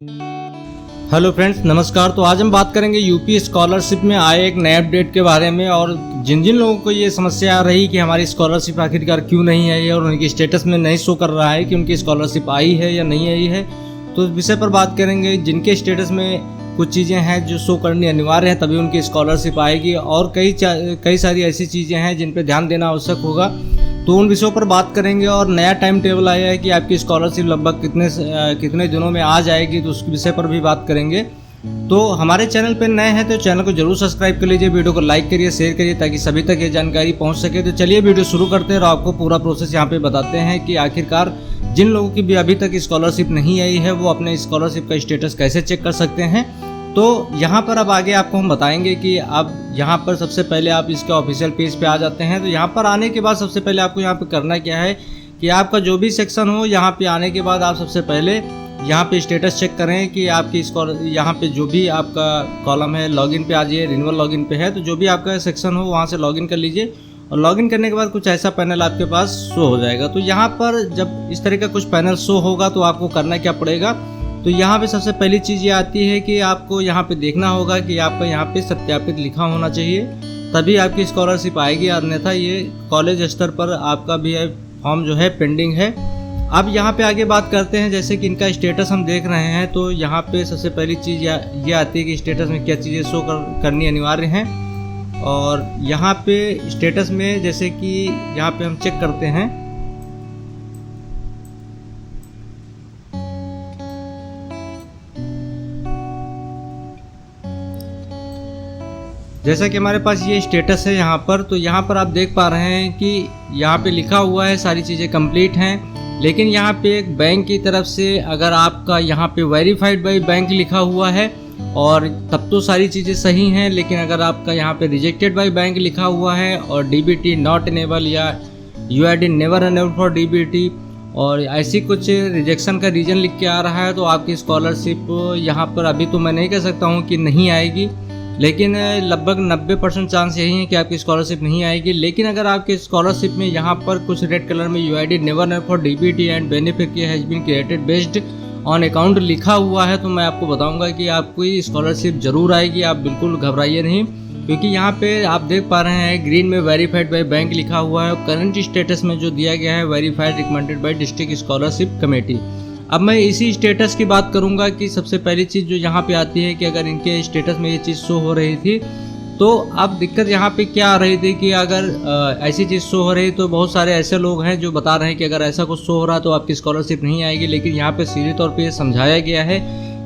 Hello friends, नमस्कार। तो आज हम बात करेंगे यूपी स्कॉलरशिप में आए एक नए अपडेट के बारे में। और जिन जिन लोगों को ये समस्या आ रही कि हमारी स्कॉलरशिप आखिरकार क्यों नहीं आई है और उनकी स्टेटस में नहीं शो कर रहा है कि उनकी स्कॉलरशिप आई है या नहीं आई है, तो इस विषय पर बात करेंगे। जिनके स्टेटस में कुछ चीज़ें हैं जो शो करनी अनिवार्य है तभी उनकी स्कॉलरशिप आएगी, और कई सारी ऐसी चीज़ें हैं जिन पर ध्यान देना आवश्यक होगा, तो उन विषयों पर बात करेंगे। और नया टाइम टेबल आया है कि आपकी स्कॉलरशिप लगभग कितने दिनों में आ जाएगी, तो उस विषय पर भी बात करेंगे। तो हमारे चैनल पर नए हैं तो चैनल को जरूर सब्सक्राइब कर लीजिए, वीडियो को लाइक करिए, शेयर करिए ताकि सभी तक ये जानकारी पहुंच सके। तो चलिए वीडियो शुरू करते हैं और आपको पूरा प्रोसेस यहाँ पे बताते हैं कि आखिरकार जिन लोगों की भी अभी तक स्कॉलरशिप नहीं आई है वो अपने स्कॉलरशिप का स्टेटस कैसे चेक कर सकते हैं। तो यहाँ पर अब आगे आपको हम बताएंगे कि अब यहाँ पर सबसे पहले आप इसके ऑफिशियल पेज पे आ जाते हैं। तो यहाँ पर आने के बाद सबसे पहले आपको यहाँ पे करना क्या है कि आपका जो भी सेक्शन हो, यहाँ पे आने के बाद आप सबसे पहले यहाँ पे स्टेटस चेक करें कि आपकी यहाँ पे जो भी आपका कॉलम है, लॉगिन पे आ जाइए। रिन्यूअल लॉगिन पे है तो जो भी आपका सेक्शन हो वहाँ से लॉगिन कर लीजिए, और लॉगिन करने के बाद कुछ ऐसा पैनल आपके पास शो हो जाएगा। तो यहाँ पर जब इस तरह का कुछ पैनल शो होगा तो आपको करना क्या पड़ेगा, तो यहाँ पे सबसे पहली चीज़ ये आती है कि आपको यहाँ पे देखना होगा कि आपका यहाँ पे सत्यापित लिखा होना चाहिए, तभी आपकी स्कॉलरशिप आएगी। अन्यथा ये कॉलेज स्तर पर आपका भी फॉर्म जो है पेंडिंग है। अब यहाँ पे आगे बात करते हैं, जैसे कि इनका स्टेटस हम देख रहे हैं। तो यहाँ पे सबसे पहली चीज़ ये आती है कि स्टेटस में क्या चीज़ें शो करनी अनिवार्य हैं। और यहाँ पे स्टेटस में जैसे कि यहाँ पे हम चेक करते हैं, जैसा कि हमारे पास ये स्टेटस है यहाँ पर। तो यहाँ पर आप देख पा रहे हैं कि यहाँ पे लिखा हुआ है सारी चीज़ें कंप्लीट हैं, लेकिन यहाँ पे एक बैंक की तरफ से अगर आपका यहाँ पे वेरीफाइड बाय बैंक लिखा हुआ है और तब तो सारी चीज़ें सही हैं, लेकिन अगर आपका यहाँ पे रिजेक्टेड बाय बैंक लिखा हुआ है और डीबीटी नॉट इनेबल या UID never enable for DBT और ऐसी कुछ रिजेक्शन का रीज़न लिख के आ रहा है, तो आपकी स्कॉलरशिप यहाँ पर अभी तो मैं नहीं कह सकता हूँ कि नहीं आएगी, लेकिन लगभग 90% चांस यही है कि आपकी स्कॉलरशिप नहीं आएगी। लेकिन अगर आपके स्कॉलरशिप में यहाँ पर कुछ रेड कलर में UID never never for DBT and beneficiary has been created based on account लिखा हुआ है, तो मैं आपको बताऊंगा कि आपकी स्कॉलरशिप जरूर आएगी। आप बिल्कुल घबराइए नहीं, क्योंकि यहाँ पे आप देख पा रहे हैं ग्रीन में वेरीफाइड बाय बैंक लिखा हुआ है और करंट स्टेटस में जो दिया गया है verified recommended by district scholarship committee. अब मैं इसी स्टेटस की बात करूंगा कि सबसे पहली चीज़ जो यहाँ पे आती है कि अगर इनके स्टेटस में ये चीज़ शो हो रही थी, तो अब दिक्कत यहाँ पे क्या आ रही थी कि अगर ऐसी चीज़ शो हो रही तो बहुत सारे ऐसे लोग हैं जो बता रहे हैं कि अगर ऐसा कुछ शो हो रहा तो आपकी स्कॉलरशिप नहीं आएगी। लेकिन यहाँ पे सीधे तौर पर समझाया गया है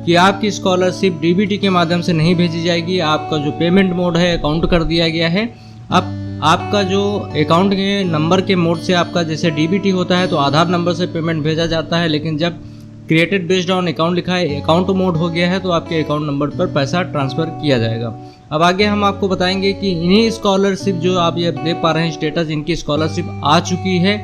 कि आपकी स्कॉलरशिप डीबीटी के माध्यम से नहीं भेजी जाएगी। आपका जो पेमेंट मोड है अकाउंट कर दिया गया है। अब आपका जो अकाउंट के नंबर के मोड से आपका जैसे डीबीटी होता है तो आधार नंबर से पेमेंट भेजा जाता है, लेकिन जब क्रिएटेड बेस्ड ऑन अकाउंट लिखा है, अकाउंट मोड हो गया है, तो आपके अकाउंट नंबर पर पैसा ट्रांसफ़र किया जाएगा। अब आगे हम आपको बताएंगे कि इन्हीं स्कॉलरशिप जो आप ये देख पा रहे हैं स्टेटस, इनकी स्कॉलरशिप आ चुकी है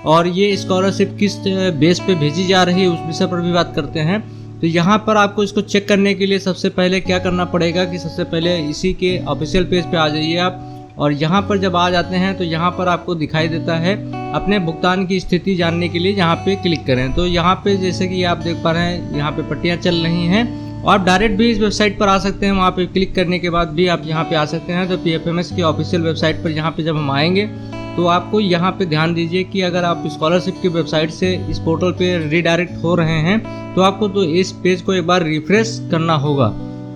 और ये स्कॉलरशिप किस बेस पे भेजी जा रही है उस विषय पर भी बात करते हैं। तो यहाँ पर आपको इसको चेक करने के लिए सबसे पहले क्या करना पड़ेगा कि सबसे पहले इसी के ऑफिशियल पेज पे आ जाइए आप, और यहाँ पर जब आ जाते हैं तो यहाँ पर आपको दिखाई देता है अपने भुगतान की स्थिति जानने के लिए यहाँ पे क्लिक करें। तो यहाँ पे जैसे कि आप देख पा रहे हैं यहाँ पे पट्टियाँ चल रही हैं, और आप डायरेक्ट भी इस वेबसाइट पर आ सकते हैं। वहाँ पे क्लिक करने के बाद भी आप यहाँ पे आ सकते हैं। तो पीएफएमएस की ऑफिशियल वेबसाइट पर यहाँ पे जब हम आएंगे तो आपको यहाँ पे ध्यान दीजिए कि अगर आप स्कॉलरशिप की वेबसाइट से इस पोर्टल पे रीडायरेक्ट हो रहे हैं तो आपको तो इस पेज को एक बार रिफ्रेश करना होगा।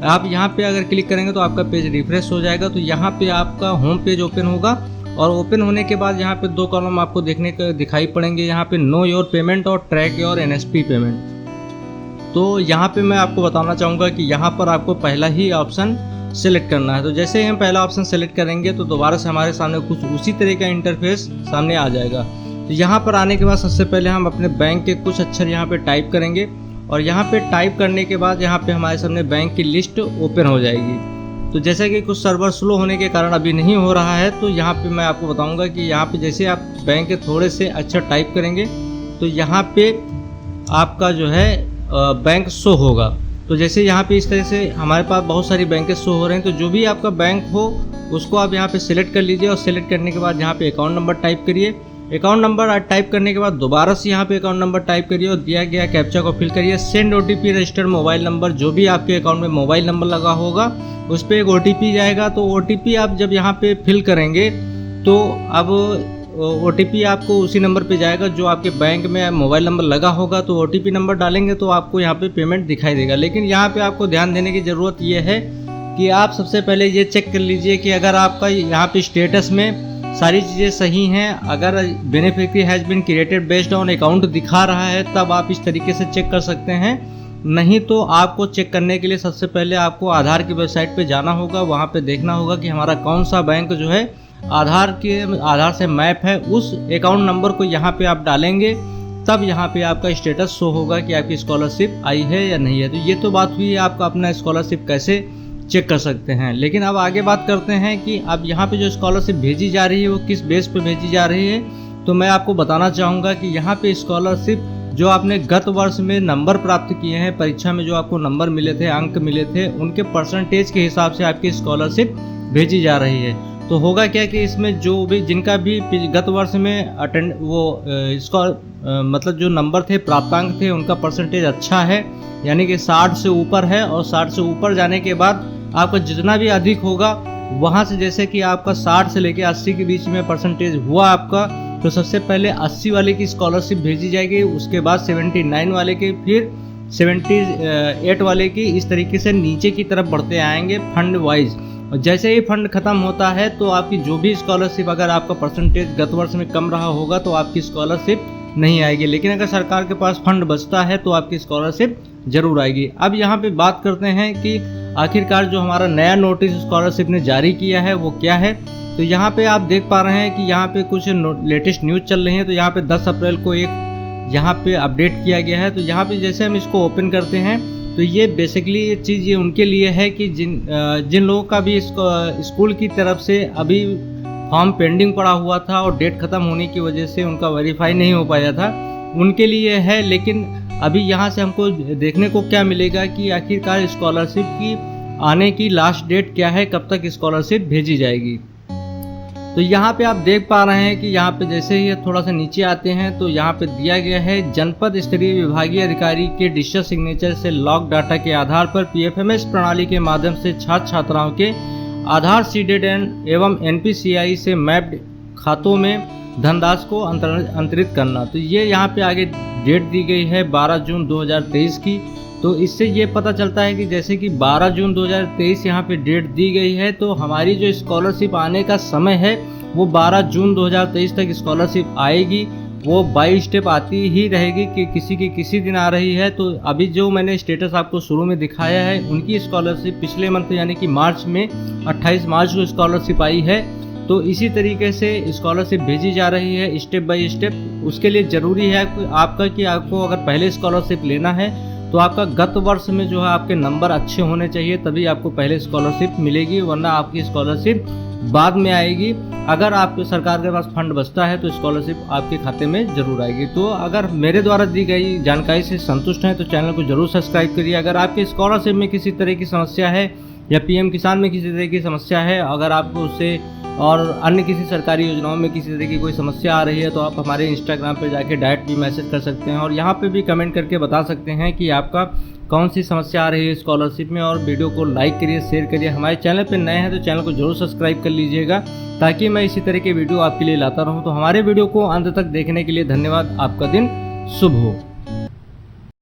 आप यहाँ पे अगर क्लिक करेंगे तो आपका पेज रिफ्रेश हो जाएगा। तो यहाँ पे आपका होम पेज ओपन होगा, और ओपन होने के बाद यहाँ पे दो कॉलम आपको देखने को दिखाई पड़ेंगे। यहाँ पे नो योर पेमेंट और ट्रैक योर एनएसपी पेमेंट। तो यहाँ पे मैं आपको बताना चाहूँगा कि यहाँ पर आपको पहला ही ऑप्शन सेलेक्ट करना है। तो जैसे ही हम पहला ऑप्शन सेलेक्ट करेंगे तो दोबारा से हमारे सामने कुछ उसी तरह का इंटरफेस सामने आ जाएगा। तो यहाँ पर आने के बाद सबसे पहले हम अपने बैंक के कुछ अक्षर यहाँ पे टाइप करेंगे, और यहाँ पे टाइप करने के बाद यहाँ पे हमारे सामने बैंक की लिस्ट ओपन हो जाएगी। तो जैसे कि कुछ सर्वर स्लो होने के कारण अभी नहीं हो रहा है, तो यहाँ पे मैं आपको बताऊँगा कि यहाँ पे जैसे आप बैंक के थोड़े से अक्षर टाइप करेंगे तो यहाँ पे आपका जो है बैंक शो होगा। तो जैसे यहाँ पे इस तरह से हमारे पास बहुत सारी बैंकें शो हो रहे हैं, तो जो भी आपका बैंक हो उसको आप यहाँ पे सिलेक्ट कर लीजिए, और सिलेक्ट करने के बाद यहाँ पे अकाउंट नंबर टाइप करिए, अकाउंट नंबर टाइप करने के बाद दोबारा से यहाँ पे अकाउंट नंबर टाइप करिए और दिया गया कैप्चा को फिल करिए। Send OTP registered mobile number, जो भी आपके अकाउंट में मोबाइल नंबर लगा होगा उस पर एक OTP जाएगा। तो OTP आप जब यहाँ पे फिल करेंगे तो अब OTP आपको उसी नंबर पे जाएगा जो आपके बैंक में मोबाइल नंबर लगा होगा। तो OTP नंबर डालेंगे तो आपको यहाँ पे पेमेंट दिखाई देगा। लेकिन यहाँ पे आपको ध्यान देने की ज़रूरत ये है कि आप सबसे पहले ये चेक कर लीजिए कि अगर आपका यहाँ पे स्टेटस में सारी चीज़ें सही हैं, अगर beneficiary has been created based on account दिखा रहा है तब आप इस तरीके से चेक कर सकते हैं। नहीं तो आपको चेक करने के लिए सबसे पहले आपको आधार की वेबसाइट पे जाना होगा, वहाँ पे देखना होगा कि हमारा कौन सा बैंक जो है आधार से मैप है। उस अकाउंट नंबर को यहाँ पे आप डालेंगे तब यहाँ पे आपका स्टेटस शो होगा कि आपकी स्कॉलरशिप आई है या नहीं है। तो ये तो बात हुई आपका अपना स्कॉलरशिप कैसे चेक कर सकते हैं। लेकिन अब आगे बात करते हैं कि अब यहाँ पे जो स्कॉलरशिप भेजी जा रही है वो किस बेस पे भेजी जा रही है। तो मैं आपको बताना चाहूँगा कि यहाँ पे स्कॉलरशिप जो आपने गत वर्ष में नंबर प्राप्त किए हैं, परीक्षा में जो आपको नंबर मिले थे, अंक मिले थे, उनके परसेंटेज के हिसाब से आपकी स्कॉलरशिप भेजी जा रही है। तो होगा क्या कि इसमें जो भी जिनका भी गत वर्ष में मतलब जो नंबर थे, प्राप्तांक थे, उनका परसेंटेज अच्छा है, यानी कि 60 से ऊपर है। और 60 से ऊपर जाने के बाद आपका जितना भी अधिक होगा वहाँ से, जैसे कि आपका 60 से लेकर 80 के बीच में परसेंटेज हुआ आपका, तो सबसे पहले 80 वाले की स्कॉलरशिप भेजी जाएगी, उसके बाद 79 वाले की, फिर 78 वाले की, इस तरीके से नीचे की तरफ बढ़ते आएंगे फंड वाइज। और जैसे ही फंड खत्म होता है तो आपकी जो भी स्कॉलरशिप, अगर आपका परसेंटेज गत वर्ष में कम रहा होगा तो आपकी स्कॉलरशिप नहीं आएगी। लेकिन अगर सरकार के पास फंड बचता है तो आपकी स्कॉलरशिप जरूर आएगी। अब यहाँ पे बात करते हैं कि आखिरकार जो हमारा नया नोटिस स्कॉलरशिप ने जारी किया है वो क्या है। तो यहाँ पे आप देख पा रहे हैं कि यहाँ पे कुछ लेटेस्ट न्यूज़ चल रही है। तो यहाँ पे 10 अप्रैल को एक यहाँ पे अपडेट किया गया है। तो यहाँ पे जैसे हम इसको ओपन करते हैं तो ये बेसिकली ये चीज़ ये उनके लिए है कि जिन लोगों का भी स्कूल की तरफ से अभी फॉर्म पेंडिंग पड़ा हुआ था और डेट ख़त्म होने की वजह से उनका वेरीफाई नहीं हो पाया था, उनके लिए है। लेकिन अभी यहाँ से हमको देखने को क्या मिलेगा कि आखिरकार स्कॉलरशिप की आने की लास्ट डेट क्या है, कब तक स्कॉलरशिप भेजी जाएगी। तो यहाँ पे आप देख पा रहे हैं कि यहाँ पे जैसे ही थोड़ा सा नीचे आते हैं तो यहाँ पे दिया गया है जनपद स्तरीय विभागीय अधिकारी के डिजिटल सिग्नेचर से लॉग डाटा के आधार पर PFMS प्रणाली के माध्यम से छात्र छात्राओं के आधार सीडेड एवं NPCI से मैप्ड खातों में धनराशि को अंतरित करना। तो ये यहाँ पे आगे डेट दी गई है 12 जून 2023 की। तो इससे ये पता चलता है कि जैसे कि 12 जून 2023 यहाँ पे डेट दी गई है, तो हमारी जो स्कॉलरशिप आने का समय है वो 12 जून 2023 तक स्कॉलरशिप आएगी। वो बाई स्टेप आती ही रहेगी कि किसी की किसी दिन आ रही है। तो अभी जो मैंने स्टेटस आपको शुरू में दिखाया है, उनकी स्कॉलरशिप पिछले मंथ यानी कि मार्च में 28 मार्च को स्कॉलरशिप आई है। तो इसी तरीके से स्कॉलरशिप भेजी जा रही है स्टेप बाय स्टेप। उसके लिए ज़रूरी है आपका कि आपको अगर पहले स्कॉलरशिप लेना है तो आपका गत वर्ष में जो है आपके नंबर अच्छे होने चाहिए, तभी आपको पहले स्कॉलरशिप मिलेगी, वरना आपकी स्कॉलरशिप बाद में आएगी। अगर आपके सरकार के पास फंड बचता है तो स्कॉलरशिप आपके खाते में ज़रूर आएगी। तो अगर मेरे द्वारा दी गई जानकारी से संतुष्ट हैं तो चैनल को ज़रूर सब्सक्राइब करिए। अगर आपके स्कॉलरशिप में किसी तरह की समस्या है या PM किसान में किसी तरह की समस्या है, अगर आपको उससे और अन्य किसी सरकारी योजनाओं में किसी तरह की कोई समस्या आ रही है तो आप हमारे इंस्टाग्राम पे जाके डायरेक्ट भी मैसेज कर सकते हैं और यहाँ पे भी कमेंट करके बता सकते हैं कि आपका कौन सी समस्या आ रही है स्कॉलरशिप में। और वीडियो को लाइक करिए, शेयर करिए। हमारे चैनल पे नए हैं तो चैनल को जरूर सब्सक्राइब कर लीजिएगा ताकि मैं इसी तरह के वीडियो आपके लिए लाता रहूँ। तो हमारे वीडियो को अंत तक देखने के लिए धन्यवाद। आपका दिन शुभ हो।